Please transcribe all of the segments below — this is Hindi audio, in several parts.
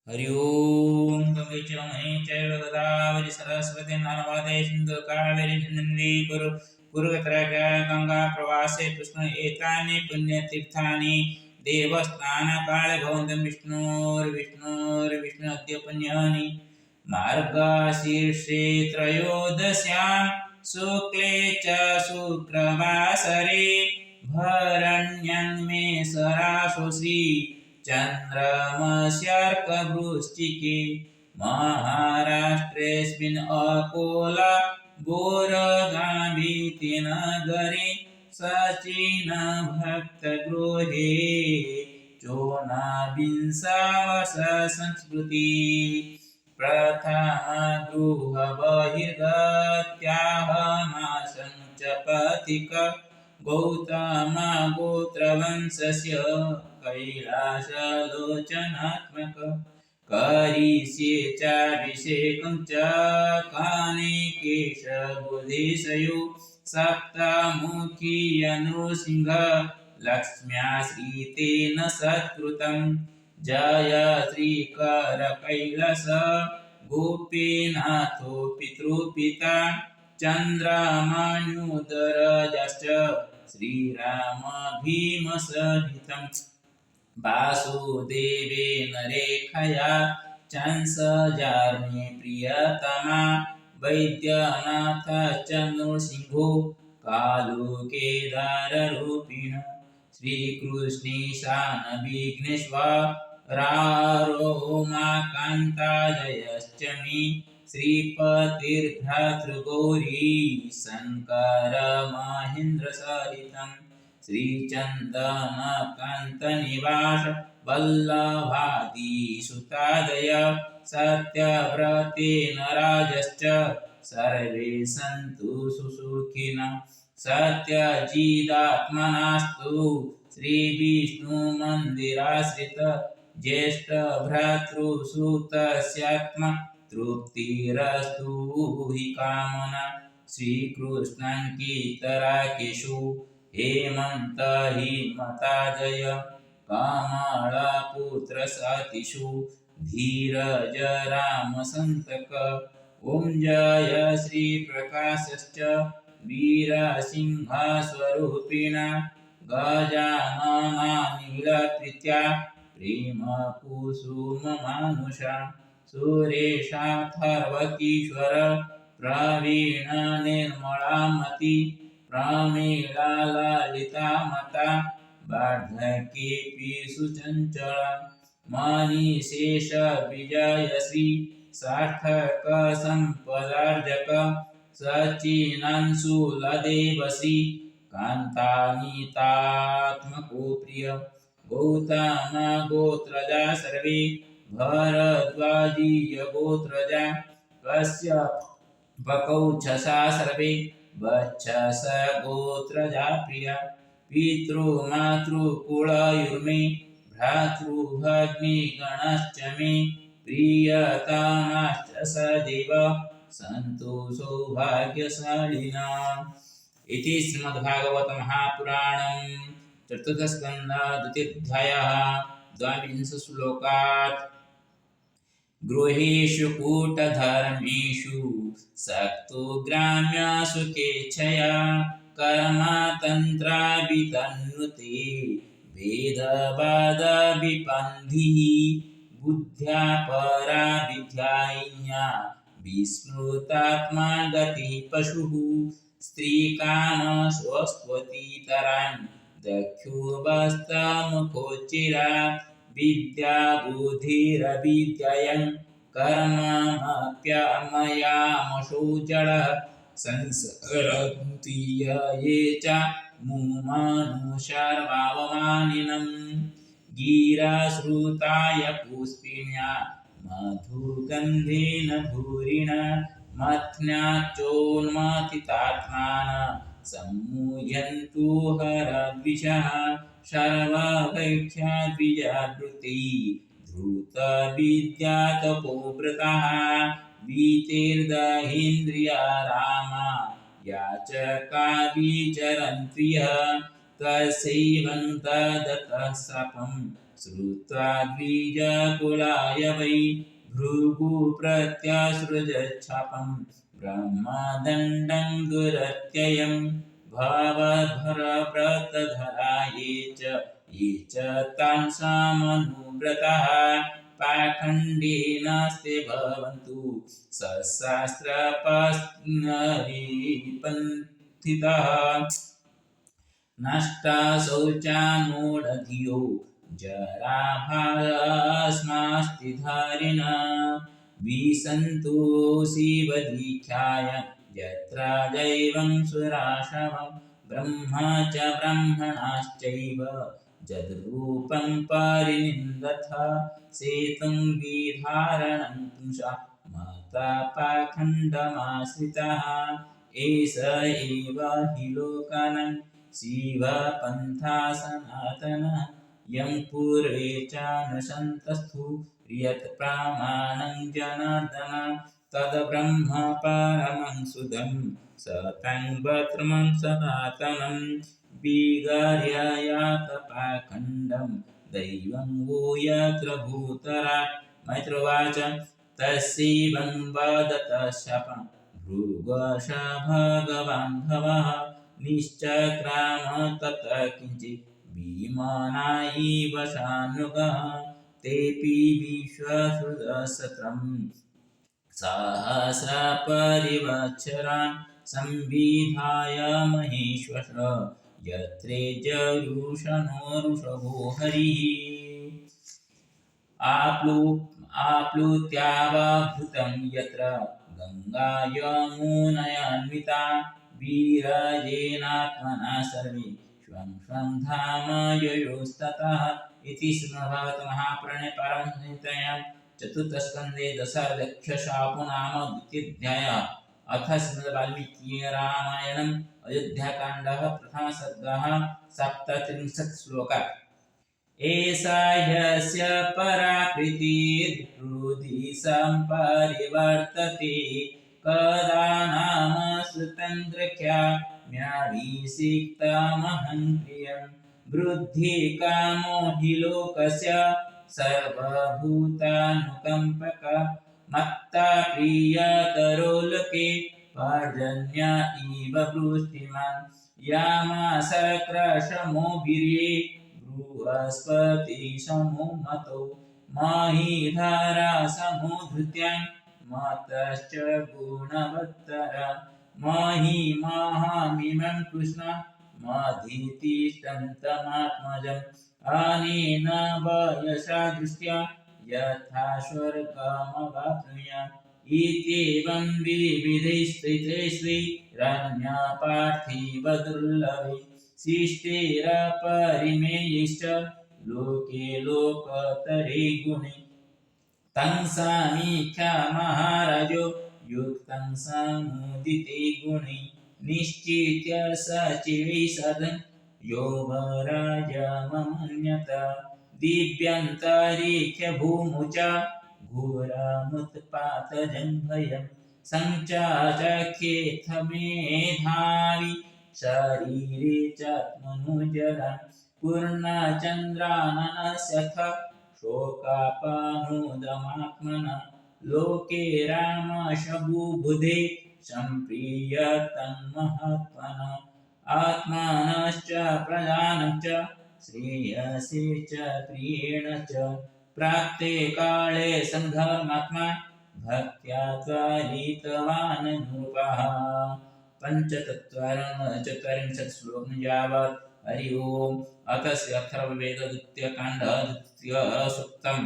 हरि ओम गंगे च महे चैव गोदावरी सरस्वती नर्मदे सिन्धु कावेरी नदी कुरुक्षेत्र गंगा प्रवासे कृष्ण एतानि पुण्यतीर्थानि देवस्थानकाले भवन्तं विष्णोर्विष्णु अद्य पुण्यानि मार्गशीर्षे त्रयोदश्यां शुक्ले च शुक्रवासरे भरण्यां मे सरासोऽसि चन्द्रमस्यार्कवृश्चिके महाराष्ट्रेऽस्मिन् अकोला बोरगावीति नगरे सचिन भक्तगृहे चोनविंशवस संस्कृति प्रथमगृहबहिर्गत्याहनाशं च पथिक गौतम गोत्रवंशस्य कैलासलोचनात्मक करिष्ये चाभिषेकं च काने केशबुधेशयो सप्तमुखी नृसिंह लक्ष्म्या श्रीतेन सत्कृतं जय श्रीकरकैलास गोपीनाथो पितृपिता चन्द्रमान्युदरजश्च श्रीराम भीमसहितं वासुदेवेन रेखया चंसजार्मे प्रियतमा वैद्यनाथश्च नृसिंहो कालो केदाररूपिण श्रीकृष्णेशानविघ्नेश्वरारोमाकान्ताजयश्च मे श्रीपतिर्भ्रातृगौरी शङ्कर महेन्द्रसहितं श्रीचन्दनकान्तनिवास वल्लभादिसुतादय सत्यव्रतेन राजश्च सर्वे सन्तु सुखिनः सत्यजिदात्मनास्तु श्रीविष्णुमन्दिराश्रित ज्येष्ठभ्रातृसुतस्यात्मा तृप्तिरस्तु हि कामना श्रीकृष्णाङ्कितराकेषु हेमन्त हिमताजय कमलपुत्रसतीषु धीरज रामसन्तक ॐ जय श्रीप्रकाशश्च वीरसिंहस्वरूपिण गजाननानीलप्रीत्या प्रेमकुसुममानुषा सुरेशाथर्वतीश्वर प्रवीण निर्मलामती प्रमीळा मता वार्धकेऽपि सुचञ्चला मणिशेष विजयश्री सार्थक सम्पदार्जक सचिनांशुलदेवसी कान्तानीतात्मको प्रिय गौतम गोत्रजा सर्वे भरद्वाजीय गोत्रजा कश्यपकौच्छसा सर्वे वच्छस गोत्रजा प्रिया पितृमातृकुलयुर्मे भ्रातृभग्निगणश्च मे प्रियतमाश्च सदैव सन्तु सौभाग्यशालिनः। इति श्रीमद्भागवत महापुराणं चतुर्थस्कन्ध द्वितीयोऽध्यायः द्वाविंशः श्लोकात् गृहेषु कूटधर्मेषु सक्तो ग्राम्यसुखेच्छया कर्मतन्त्राभितन्नुते भेदवादविपन्थिः बुद्ध्या परा विद्यायिन्या विस्मृतात्मा गतिः पशुः स्त्रीकामस्वस्त्वतीतरान् दख्युवस्तमुखोच्चिरात् विद्या बुद्धिरविद्ययं कर्ममप्यमयामशो जडः संसरन्ति ये च मुमनुशर्वावमानिनं गिराश्रुताय पुष्पिण्या मधुगन्धेन भूरिण मथ्न्याचोन्मथितात्मानः सम्मुह्यन्तु हरद्विषः सर्वभैक्षाद्विजावृत्ति धृतविद्यातपोव्रतः वीतिर्दहीन्द्रियारामा याचका विचरन्त्रियः तस्यैवं तदतः शापं श्रुत्वा द्विजकुलाय वै भृगुप्रत्यसृजच्छापं ब्रह्मदण्डं दुरत्ययं भवद्भरव्रतधरा ये च तां सामनुव्रताः पाखण्डिनस्ते भवन्तु सशास्त्रपस्नरिपन्थितः नष्टा शौचामूढधियो जराभास्मास्तिधारिणा विसन्तु शिवदीक्षाय यत्र दैवं सुराशवं ब्रह्म च ब्रह्मणाश्चैव जद्रूपं परिनिन्दथ सेतुं विधारणं पुंसा माता पाखण्डमाश्रितः एष एव हि लोकानां शिवपन्था सनातनः यं पूर्वे च न सन्तस्थु यत्प्रमाणं जनार्दन तद्ब्रह्म परमं सुदं सतं वक्त्रमं सनातनं विगार्य यातपाखण्डं दैवं वो यत्र भूतरात् मैत्रोवाच तस्यैवं वदत शपं भृगश भगवान् भवः निश्चक्राम ततः किञ्चित् विमाना इव शानुगः तेऽपि विश्वसृदशतं सहस्रपरिवत्सरान् संविधाय महेश्वश यत्रेजरुषणो ऋषभो हरिः आप्लुत्यावभूतं यत्र गङ्गा यमुनयान्विता विरजेनात्मना सर्वे स्वं स्वं धाम ययोस्ततः इति श्रीमद्भागवतमहापुराणे पारमहंससंहितायां चतुर्थस्कन्धे दशाध्यक्षशापो नाम द्वितीयोऽध्यायः। अथ श्रीमद्वाल्मीकिरामायणम् अयोध्याकाण्डः प्रथमसर्गः 37 श्लोकाः। एषा ह्यस्य पराकृतिर्हृदि सम्परिवर्तते कदा नाम श्रुतन्द्रख्याम्याभिषिक्तमहं प्रियं वृद्धिकामो हि लोकस्य सर्वभूतानुकम्पक मत्ता प्रियतरो लोके पर्जन्य इव वृष्टिमान् यामासक्रशमो वीर्ये बृहस्पति समो मतो महीधरा समो धृत्यां मतश्च गुणवत्तर महिमहमिमं कृष्ण मधीतिष्ठन्तमात्मजम् अनेन वयसा दृष्ट्या यथा स्वर्गमवाप्नुयाम् इत्येवं विविधैः स्तुतिभिः श्रीरण्यपार्थिव दुर्लभैः शिष्टैरपरिमेयैश्च लोके लोकतरे गुणे तं समीक्ष्य युक्तं समुदिते गुणे निश्चित्य सचिवैः सदन् योगराजममन्यत दिव्यन्तरिक्षभूमौ च घोरमुत्पातजं भयं सञ्चचखेथ मेधावी शरीरे चात्मनुजरन् पूर्णचन्द्राननस्यथ शोकापनुदमात्मनः लोके रामशबुबुधे सम्प्रीयतं महात्मनः आत्मानश्च प्रधानश्च श्रेयसे च प्रियेण च प्राप्ते काले सन्धर्मात्मा भक्त्या त्वरितवान् नृपः। 45 श्लोकं यावत्। हरि ओम्। अथ श्री अथर्ववेदद्वितीयकाण्डः द्वितीयसूक्तम्।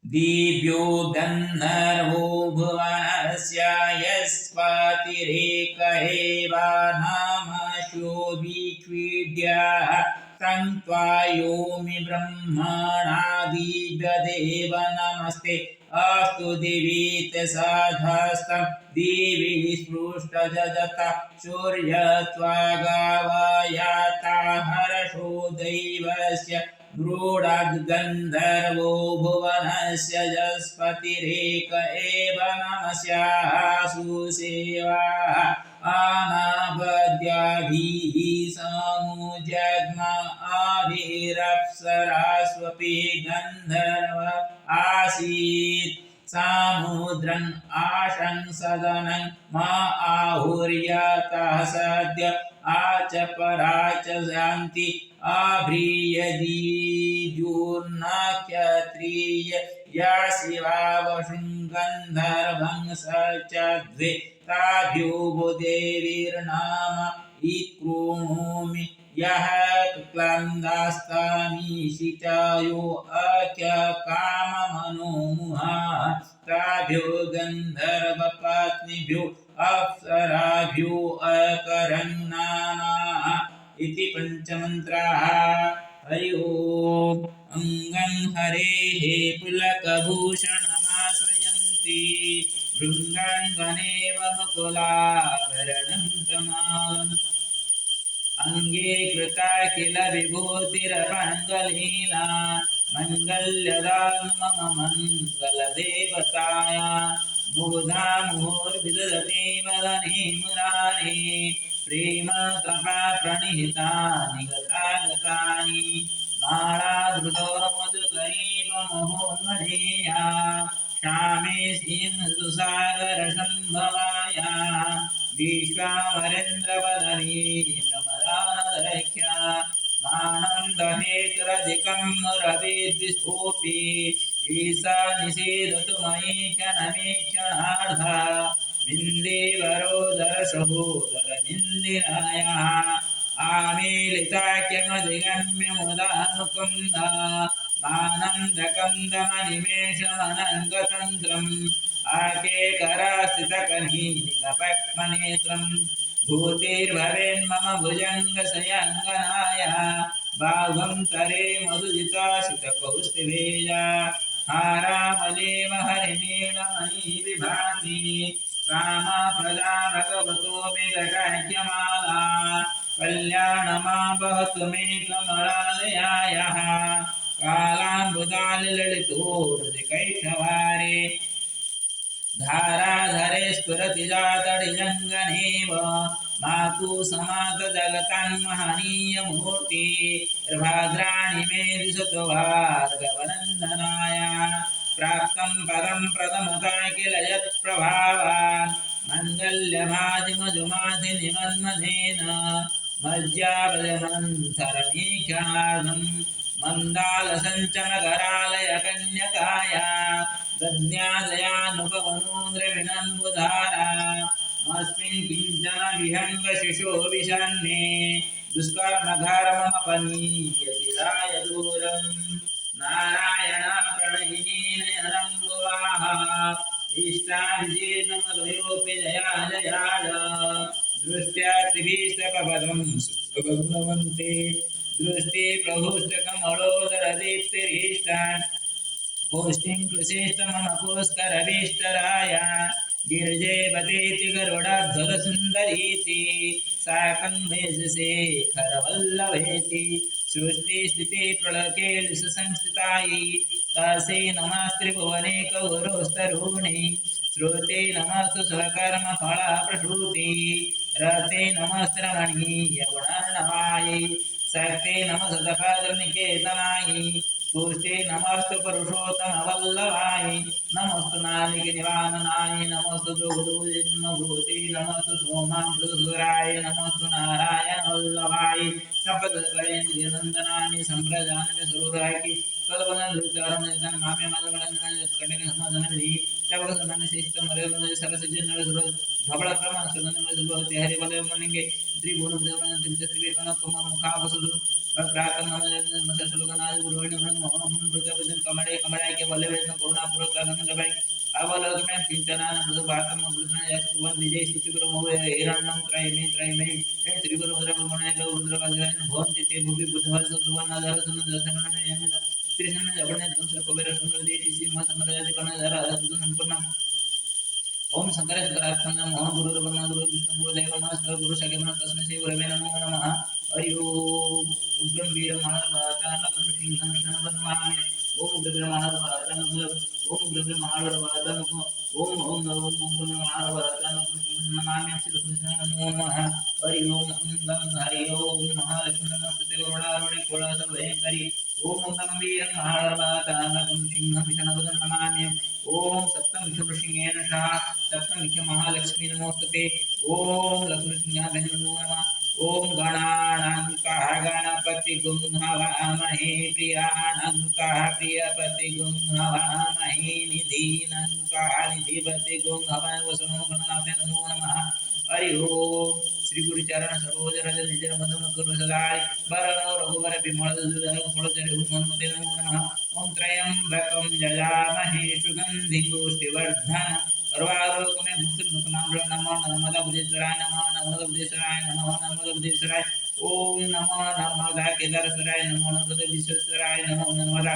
दिव्यो गन्धर्वो भुवनस्य यस्पातिरेक एव नामशोभिक्रीड्यः तं त्वायोमि ब्रह्मणादिव्यदेव नमस्ते अस्तु दिवीत साधस्तं दिवि स्पृष्टजगता सूर्यत्वागावयाता हर्षो दैवस्य गृढाद्गन्धर्वो भुवनस्य यस्पतिरेक एव नमस्याः सुसेवाः अनापद्याभिः समुजग्म माभिरप्सरास्वपि गन्धर्व आसीत् सामुद्रम् आशंसदनं मा आहुर्यतः सद्य आचपराच शान्ति अभ्रियदीजूर्नाख्यत्रिय या शिवावशुं गन्धर्वं स च द्वे ताभ्युबुदेवीर्नाम इक्रूणोमि यः क्लन्दास्तामीशिचायो अख्यकाममनोमुहा ताभ्यो गन्धर्वपत्नीभ्यो अप्सराभ्यो अकरं नामा इति पञ्चमन्त्राः। हरि ओम्। अङ्गं हरेः पुलकभूषणमाश्रयन्ति भृङ्गाङ्गनेव मुकुलाभरणं तमालम् अङ्गे कृता किल विभूतिरपङ्गलीला मङ्गल्यदां मम मङ्गलदेवताया मुग्धा मुहुर्विदधति वदने मुरारे प्रेम कृपा प्रणिहितानि गतागतानि मालाधृतो मधुकरीव महोन्मणेया श्यामे सिंहसुसागरसम्भवाया विश्वावरेन्द्रवदनी प्रमदानदख्या मानन्दहेतुरधिकं मुरविद्विषोऽपि ईसा निषेधतु मयि क्षणमीक्षणार्धा विन्देवरोदरसहोदरनिन्दिराया आमीलिताख्यमधिगम्य मुदा मुकुन्द मानन्दकन्दमनिमेषमनङ्गतन्त्रम् आकेकरास्थितकनीनिकपक्ष्मनेत्रम् भूतिर्भवेन्मम भुजङ्गशयङ्गनाया बाहुं तरे मधुजिताशितकौस्तुभेया हारामलेव हरिणीलमणि विभाति कामा प्रजा भगवतो मे घटाख्यमाला कल्याणमा वहतु मे कमलालयायः कालाम्बुदालिललितोरुदिकैषवारे धाराधरे स्फुरति जातडिजङ्गनेव मातु समात जगतान्महनीयमूर्ति भाद्राणि मे दिशतु भार्गवनन्दनाय प्राप्तं पदं प्रथमता किल यत्प्रभावान् मङ्गल्यमादिमधुमाधिनिमन्मथेन मज्जापदमन्तरमीक्षणार्धं मन्दालसञ्चमकरालयकन्यकाया दद्यादयानुपवनोन्द्रविणम्बुधारा मस्मिन् किञ्चन विहङ्गशिशो विषन्ने दुष्कर्मघर्ममपनीयति राय दूरम् नारायणा प्रणयिनीन यदम्बुवाः इष्टाभिजेतमद्वयोऽपि जया जयाय दृष्ट्या त्रिभिस्तकपदं सुभग्नवन्ते दृष्टि प्रभुष्टकमलोदरदीप्तिरीष्टान् पुष्टिं कृषेष्ट मम पुष्करवीष्टराय गिरिजे बतेति गरुडाध्वरसुन्दरीति साकं शेखरवल्लभेति सृष्टिस्थिति प्रलयकेलिसंस्थितायै तस्यै नमस्त्रिभुवने कौरवस्तरूणे श्रुते नमस्तु स्वकर्मफलप्रसूति रते नमस्त्रमणीयगुणार्णवायै शक्ते नमस्तपद्रनिकेतनायै पुष्टे नमस्तु पुरुषोत्तमवल्लभाय नमस्तु नालिकनिवारणाय नमस्तु दुग्धोजन्मभूते नमस्तु सोमामृतसुराय नमस्तु नारायणवल्लभाय शपथकलेन्द्रियनन्दनानि सम्प्रदानानि सुरुरायि तदवनलुचारणं मामे मदवनकटिन समाधानविधि शपथसन्मानशिष्टमरेवन्दे सरसजनरसुर धवलक्रमसुगन्धमसुभवति हरिवलयमनिङ्गे त्रिभुवनदेवनं त्रिजत्रिवेकनकुममुखावसुदु प्रातः नमः गुरुविणं कमले कमलाय के वल्लभे करुणापूर्वक गवाई अवलोकन किंचनान भारतम गुरुना यशुवन विजय स्तुति गुरु मोह हिरण्यं त्रयमे त्रिगुरु रुद्रगुणे रुद्रवाजन भवन्ति ते भुवि बुद्धवास सुवर्ण सुन दर्शनन यमिन त्रिशन जबने दंश कुबेर सुंदर देति सी मत समराज कर्ण जरा संपूर्ण ओम शंकर शंकराख्यं नमः गुरु ब्रह्मा गुरु विष्णु गुरु देव महेश्वर गुरु सगेमन तस्मै श्री गुरवे नमो नमः हरि ओम उग्रं वीरं मानवतानं सिंहं शरणं नमामि ओम ब्रह्मणारभातनमः ओम ब्रह्मणारभातनमः ओम ओम ओम ब्रह्मणारभातनमः नमामि श्रीकृष्णाय नमो नमः हरि ओम गं हरि ओम महालक्ष्मी नमस्ते वरुणारुणे कुलासभयंकरी ओम गं वीरं महारभातनमः सिंहं विष्णुवदनं नमामि ओम सप्तम विष्णुसिंहेन सह सप्तम महालक्ष्मी नमोस्तुते ओम लक्ष्मीसिंहाय नमो नमः ओम गणानांकः गणपति गुं हवामहे प्रियाणांकः प्रियपति गुं हवामहे निधीनांकः निधिपति गुं हवामहे वसनो गणनाथे नमो नमः हरि ओम श्री गुरु चरण सरोज रज निज मधुम कुरु सदारि वरणो रघुवर विमल फलचरि हनुमते नमो नमः ओम त्र्यंबकं यजामहे सुगंधिं पुष्टिवर्धनम् सर्वारोग्य में मुक्ति मुक्तनाम नमो नर्मदा बुद्धेश्वराय नमो नर्मदा बुद्धेश्वराय नमो नर्मदा बुद्धेश्वराय ओम नमो नर्मदा केदारेश्वराय नमो नर्मदा विश्वेश्वराय नमो नर्मदा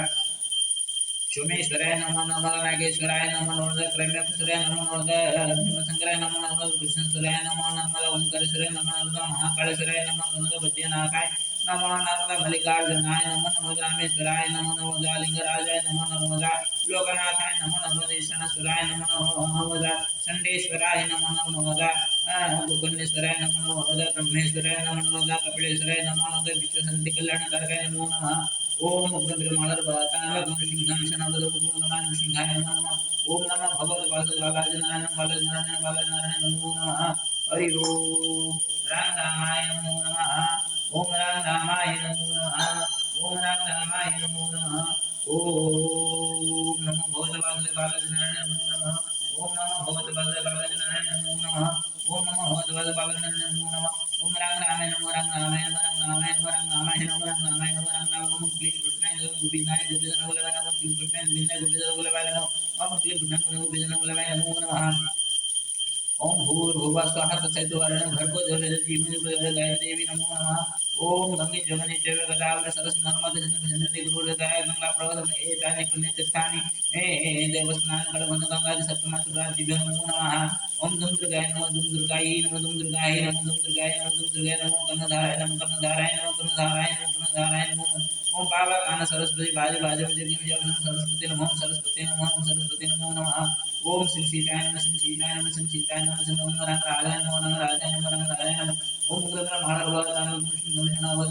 सोमेश्वराय नमो नर्मदा नागेश्वराय नमो नर्मदा त्रयंबकेश्वराय नमो नर्मदा भीमशंकराय नमो नर्मदा कृष्णेश्वराय नमो नर्मदा ओंकारेश्वराय नमो नर्मदा महाकालेश्वराय नमो नर्मदा बद्रीनाथाय नमो नर्मदा मल्लिकार्जुनाय नमो नर्मदा रामेश्वराय नमो नर्मदा लिंगराजाय नमो नर्मदा लोकनाथाय नमो नर्मदा ईशानेश्वराय नमो नर्मदा चंडेश्वराय नमो नर्मदा गोकर्णेश्वराय नमो नर्मदा ब्रह्मेश्वराय नमो नर्मदा कपिलेश्वराय नमो नर्मदा विश्वशांति कल्याणकारकाय नमो नमः ओम ब्रह्मणारभातनमः सिंहं विष्णुवदनं नमामि सिंहाय नमो नमः ओम नमः भगवते वासुदेवाय बालनारायण नमो नमः हरि ओम रामाय नमो नमः ओम रामाय नमो नमः ओम रामाय नमो नमः ओम नमो भगवते वासुदेवाय नमो नमः ओम नमो भगवते वासुदेवाय नमो नमः ओम नमो भगवते वासुदेवाय नमो नमः ओम रामाय नमो रामाय नमो रामाय नमो रामाय नमो रामाय नमो रामाय नमो क्लीं कृष्णाय नमो गोविंदाय गोविंदाय बोलवाय नमो क्लीं कृष्णाय गोविंदाय गोविंदाय बोलवाय नमो ओम क्लीं कृष्णाय गोविंदाय बोलवाय नमो नमः ओम भूर्भुवः स्वः तत्सवितुर्वरेण्यं भर्गो देवस्य धीमहि गायत्री नमो नमः ओम गंगे जमुने चैव गोदावरी सरस्वती नर्मदे सिन्धु गुरुहृदय गंगा प्रभृति एतानि पुण्यतीर्थानि देवस्नान कलवन्त गंगादि सप्तमातृभ्यो नमो नमः ओम दुम दुर्गाय नमो दुम दुर्गायै नमो दुम दुर्गायै नमो दुम दुर्गायै नमो दुम दुर्गायै नमो कर्णधाराय नमो कर्णधाराय नमो कर्णधाराय नमो कर्णधाराय नमो ओम पावकान सरस्वती बाजे बाजे सरस्वती नमो सरस्वती नमो सरस्वती नमो नमः ओम श्री सीताय नमः श्री सीताय नमः श्री सीताय नमः श्री रंगराजाय नमो रंगराजाय नमो रंगराजाय नमः ओम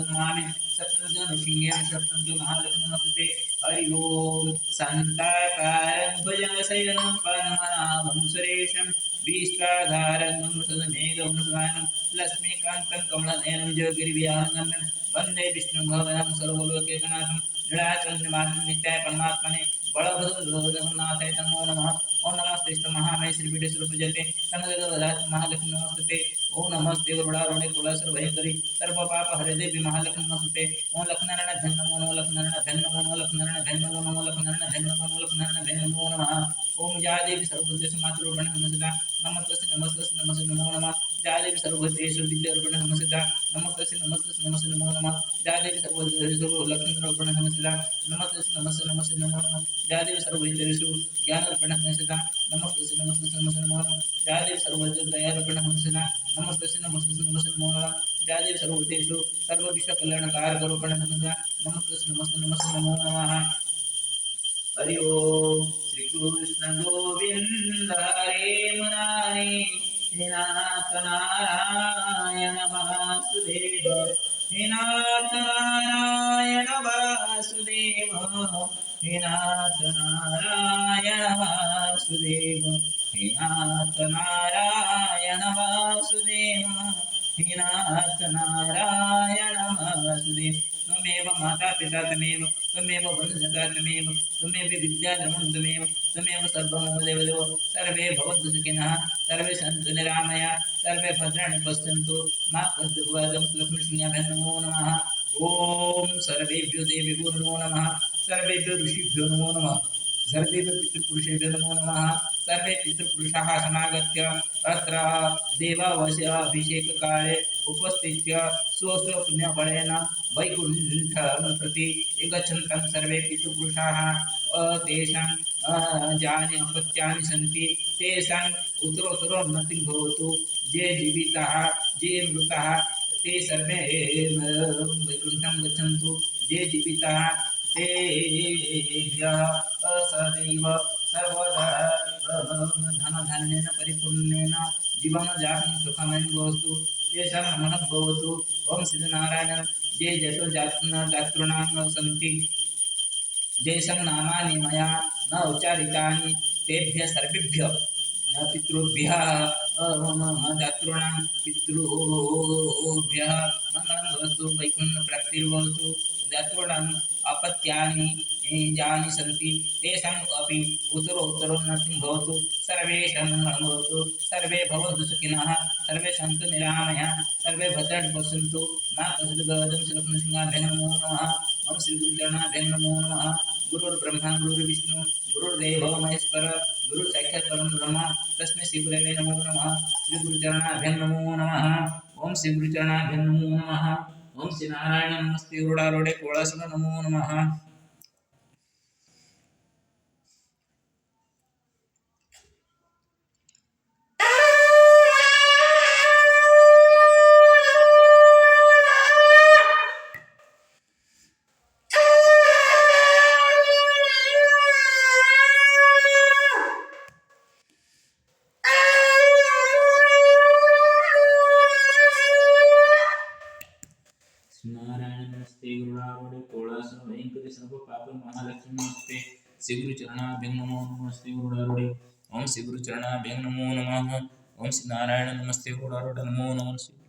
नमामि सप्तम ऋषिंगेन सप्तम महालक्ष्मी नमस्ते हरि ओम शांताकारं भुजगशयनं पद्मनाभं सुरेशं विश्वाधारं सदमेघं सुवानं लक्ष्मीकान्तं कमलनयनं जोगिर्विहारगम्यं वन्दे विष्णुभवनं सर्वलोकैकनाथं निराचलनिवासं नित्याय परमात्मने बलभद्रनाथाय नमो नमः ओम नमस्ते महामय श्रीपीठे सुरपूजते संगदास महालक्ष्मी नमस्ते ओम नमस्ते वरुणारुणे कुलासर्वभयंकरी सर्वपाप हरे देवी महालक्ष्मी नमस्ते ओम लक्ष्मीनारायण धन नमो नमो लक्ष्मीनारायण धन नमो नमो लक्ष्मीनारायण धन नमो नमो लक्ष्मीनारायण धन नमो नमो लक्ष्मीनारायण धन नमो नमः ओम या देवी सर्वभूतेषु मातृरूपेण नमस्ते नमस्ते नमस्ते नमस्ते नमो नमः या देवी सर्वभूतेषु दिव्यरूपेण नमस्ते नमस्ते नमस्ते नमस्ते नमो नमः या देवी सर्वभूतेषु लक्ष्मीरूपेण नमस्ते नमस्ते नमस्ते नमस्ते नमो नमः या देवी सर्वभूतेषु ज्ञानरूपेण नमस्ते नमस्ते नमस्ते नमस्ते नमो नमः या देवी सर्वभूतेषु दयारूपेण नमस्ते नमस्ते नमस्ते नमस्ते नमो नमः या देवी सर्वभूतेषु सर्वविश्वकल्याणकारकरूपेण नमस्ते नमस्ते नमस्ते नमस्ते नमो नमः हरि ओम श्री कृष्ण गोविंद हरे मुरारी हे नाथ नारायण वासुदेव हे नाथ नारायण वासुदेव हे नाथ नारायण वासुदेव हे नाथ नारायण वासुदेव हे नाथ नारायण वासुदेव त्वमेव माता पिता त्वमेव बन्धुजनता त्वमेव विद्याधर्मं त्वमेव सर्वं देवदेव सर्वे भवन्तु सुखिनः सर्वे सन्तु निरामया सर्वे भद्राणि पश्यन्तु मा कश्चित् दुःखं लक्ष्मीसिंहाभ्यां नमो नमः ओम सर्वेभ्यो देवेभ्यो नमो नमः सर्वेभ्यो ऋषिभ्यो नमो नमः सर्वेभ्यो पितृपुरुषेभ्यो नमो नमः सर्वे पितृपुरुषाः समागत्य अत्र देवावस्याभिषेककाले उपस्थित्य स्वस्वपुण्यबलेन वैकुण्ठं प्रति गच्छन्तं सर्वे पितृपुरुषाः तेषां जानि अपत्यानि सन्ति तेषां उत्तरोत्तरोन्नतिं भवतु ये जीविताः ये मृताः ते सर्वे वैकुण्ठं गच्छन्तु ये जीविताः तेभ्यः सदैव सर्वदा धनधान्येन परिपूर्णेन जीवनं जातं सुखमयं भवतु तेषां मनः भवतु ओम श्रीनारायण ये जतो जातॄणां सन्ति जेषां नामानि मया न उच्चारितानि तेभ्यः सर्वेभ्यः पितृभ्यः जातॄणां पितृभ्यः मङ्गलं भवतु वैकुण्ठप्राप्तिर्भवतु जातॄणाम् अपत्यानि यानि सन्ति तेषाम् अपि उत्तरोत्तरोन्नतिं भवतु सर्वेषां मङ्गलं भवतु सर्वे भवन्तु सुखिनः सर्वे सन्तु निरामयाः सर्वे भद्राणि पश्यन्तु मा कश्चित् गजं सुलग्नसिंहाभ्यं नमो नमः ओम श्री गुरुचरणाभ्यं नमो नमः गुरुर्ब्रह्मा गुरुर्विष्णु गुरुर्देवो महेश्वर गुरु साक्षात् परम ब्रह्म तस्मै श्री गुरवे नमो नमः श्री गुरुचरणाभ्यं नमो नमः ओम श्री गुरुचरणाभ्यं नमो नमः ओम श्री नारायण नमस्ते रूढ़ारूढ़े कोळासुर नमो नमः नारायण नमस्ते गुरुरावड़े कोलासन वेंकटेश नमो पाप महालक्ष्मी नमस्ते श्री गुरु चरणाभ्यं नमो नमः श्री गुरुरावड़े ओम श्री गुरु चरणाभ्यं नमो नमः ओम श्री नारायण नमस्ते गुरुरावड़े नमो नमः।